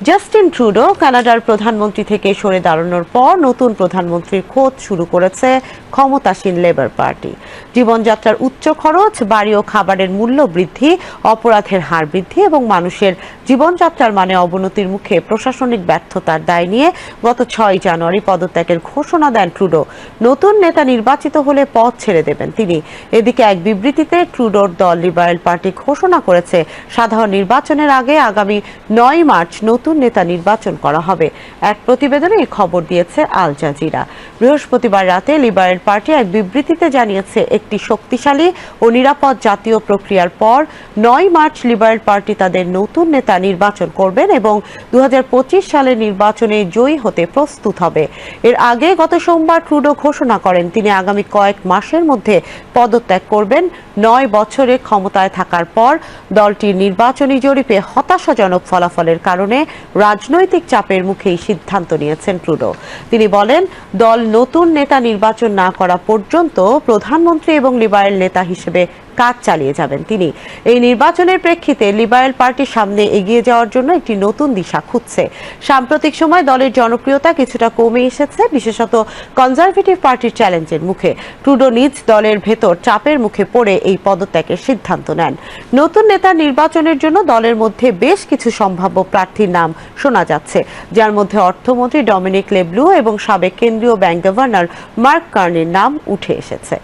Justin Trudeau কানাডার প্রধানমন্ত্রী থেকে সরে দাঁড়ানোর পর নতুন প্রধানমন্ত্রীর খোঁজ শুরু করেছে ক্ষমতাসীন লেবার পার্টি। জীবনযাত্রার উচ্চ খরচ, বাড়ি ও খাবারের মূল্য বৃদ্ধি, অপরাধের হার বৃদ্ধি এবং মানুষের জীবনযাত্রার মানে অবনতির মুখে প্রশাসনিক ব্যর্থতার দায় নিয়ে গত 6 জানুয়ারি পদত্যাগের ঘোষণা দেন ট্রুডো। নতুন নেতা নির্বাচিত হলে পদ ছেড়ে দেবেন তিনি। এদিকে এক বিবৃতিতে ট্রুডোর দল লিবারেল পার্টি ঘোষণা করেছে সাধারণ নির্বাচনের আগে আগামী 9 মার্চ নতুন নেতা নির্বাচন করা হবে। এক প্রতিবেদনে এই খবর দিয়েছে আল জাজিরা। বৃহস্পতিবার রাতে লিবারেল পার্টি এক বিবৃতিতে জানিয়েছে একটি শক্তিশালী ও নিরাপদ জাতীয় প্রক্রিয়ার পর 9 মার্চ লিবারেল পার্টি তাদের নতুন নেতা নির্বাচন করবেন এবং 2025 সালের নির্বাচনে জয়ী হতে প্রস্তুত হবে। এর আগে গত সোমবার ট্রুডো ঘোষণা করেন তিনি আগামী কয়েক মাসের মধ্যে পদত্যাগ করবেন। 9 বছরে ক্ষমতায় থাকার পর দলটির নির্বাচনী জরিপে হতাশাজনক ফলাফলের কারণে রাজনৈতিক চাপের মুখে এই সিদ্ধান্ত নিয়েছেন ট্রুডো। তিনি বলেন, দল নতুন নেতা নির্বাচন না করা পর্যন্ত প্রধানমন্ত্রী এবং লিবারেল নেতা হিসেবে কাজ চালিয়ে যাবেন তিনি। এই নির্বাচনের প্রেক্ষিতে লিবারেল পার্টির সামনে এগিয়ে যাওয়ার জন্য একটি নতুন দিশা খুঁজছে। সাম্প্রতিক সময় দলের জনপ্রিয়তা কিছুটা কমে এসেছে, বিশেষত কনজারভেটিভ পার্টির চ্যালেঞ্জের মুখে। ট্রুডো নিজ দলের ভেতর চাপের মুখে পড়ে এই পদত্যাগের সিদ্ধান্ত নেন। নতুন নেতা নির্বাচনের জন্য দলের মধ্যে বেশ কিছু সম্ভাব্য প্রার্থীর নাম শোনা যাচ্ছে, যার মধ্যে অর্থমন্ত্রী ডমিনিক লেব্লু এবং সাবেক কেন্দ্রীয় ব্যাংক গভর্নর মার্ক কার্নির নাম উঠে এসেছে।